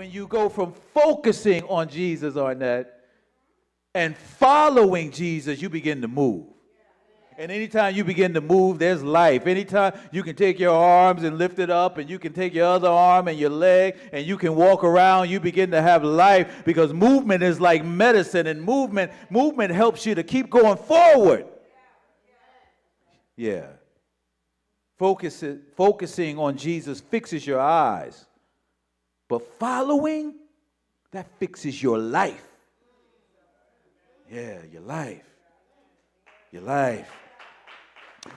when you go from focusing on Jesus, Arnett, and following Jesus, you begin to move. And anytime you begin to move, there's life. Anytime you can take your arms and lift it up, and you can take your other arm and your leg, and you can walk around, you begin to have life, because movement is like medicine, and movement helps you to keep going forward. Yeah. Focusing on Jesus fixes your eyes. But following, that fixes your life. Yeah, your life. Your life.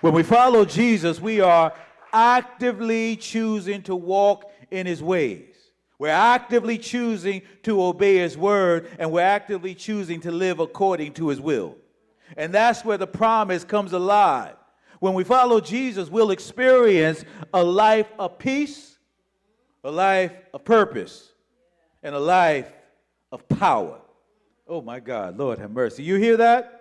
When we follow Jesus, we are actively choosing to walk in his ways. We're actively choosing to obey his word, and we're actively choosing to live according to his will. And that's where the promise comes alive. When we follow Jesus, we'll experience a life of peace, a life of purpose, and a life of power. Oh my God, Lord have mercy. You hear that?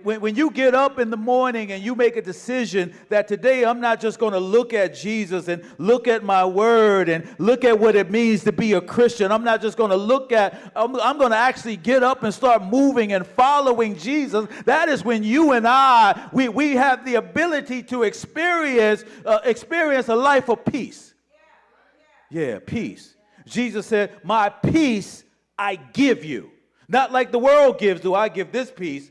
When you get up in the morning and you make a decision that today I'm not just going to look at Jesus and look at my word and look at what it means to be a Christian. I'm not just going to look at, I'm going to actually get up and start moving and following Jesus. That is when you and I, we have the ability to experience a life of peace. Yeah, peace. Jesus said, my peace I give you. Not like the world gives, do I give this peace.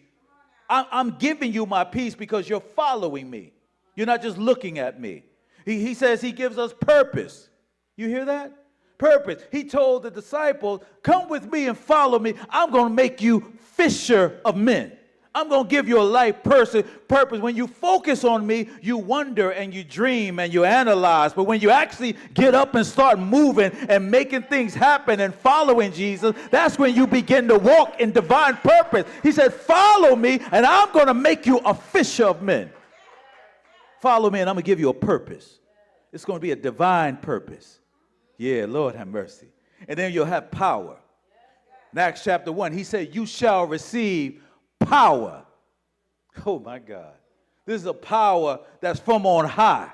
I'm giving you my peace because you're following me. You're not just looking at me. He says he gives us purpose. You hear that? Purpose. He told the disciples, come with me and follow me. I'm going to make you fisher of men. I'm going to give you a life purpose. When you focus on me, you wonder and you dream and you analyze. But when you actually get up and start moving and making things happen and following Jesus, that's when you begin to walk in divine purpose. He said, follow me and I'm going to make you a fisher of men. Follow me and I'm going to give you a purpose. It's going to be a divine purpose. Yeah, Lord have mercy. And then you'll have power. In Acts chapter 1, he said, you shall receive power. Oh my God. This is a power that's from on high.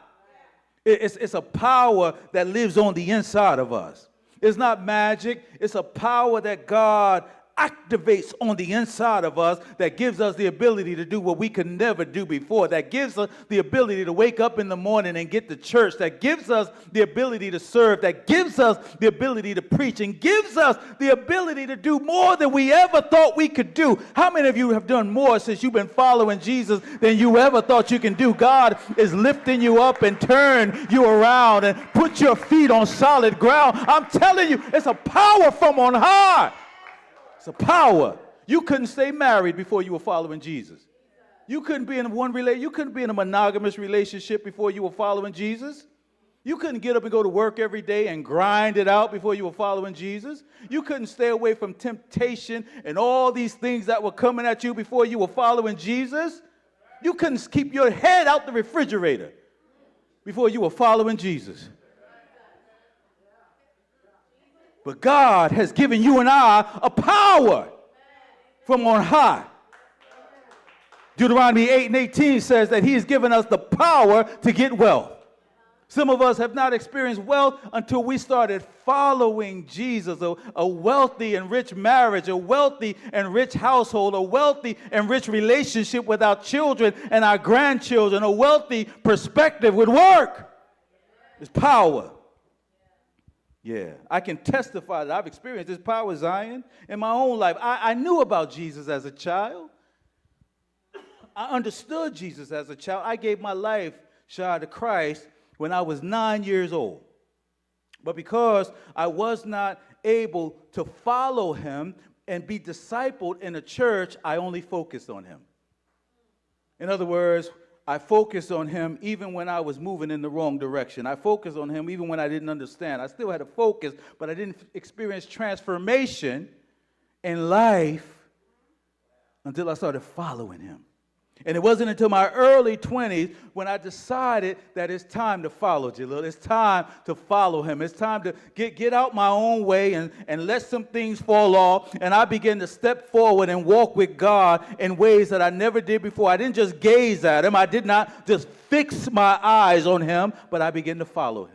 It's a power that lives on the inside of us. It's not magic. It's a power that God activates on the inside of us that gives us the ability to do what we could never do before, that gives us the ability to wake up in the morning and get to church, that gives us the ability to serve, that gives us the ability to preach, and gives us the ability to do more than we ever thought we could do. How many of you have done more since you've been following Jesus than you ever thought you can do? God is lifting you up and turn you around and put your feet on solid ground. I'm telling you, it's a power from on high. It's a power. You couldn't stay married before you were following Jesus. You couldn't be in you couldn't be in a monogamous relationship before you were following Jesus. You couldn't get up and go to work every day and grind it out before you were following Jesus. You couldn't stay away from temptation and all these things that were coming at you before you were following Jesus. You couldn't keep your head out the refrigerator before you were following Jesus. But God has given you and I a power from on high. Deuteronomy 8:18 says that he has given us the power to get wealth. Some of us have not experienced wealth until we started following Jesus. A wealthy and rich marriage, a wealthy and rich household, a wealthy and rich relationship with our children and our grandchildren, a wealthy perspective with work. It's power. Yeah, I can testify that I've experienced this power, Zion, in my own life. I knew about Jesus as a child. I understood Jesus as a child. I gave my life, Shah, to Christ when I was 9 years old. But because I was not able to follow him and be discipled in a church, I only focused on him. In other words, I focused on him even when I was moving in the wrong direction. I focused on him even when I didn't understand. I still had a focus, but I didn't experience transformation in life until I started following him. And it wasn't until my early 20s when I decided that it's time to follow Jalil. It's time to follow him. It's time to get out my own way and let some things fall off. And I began to step forward and walk with God in ways that I never did before. I didn't just gaze at him. I did not just fix my eyes on him, but I began to follow him.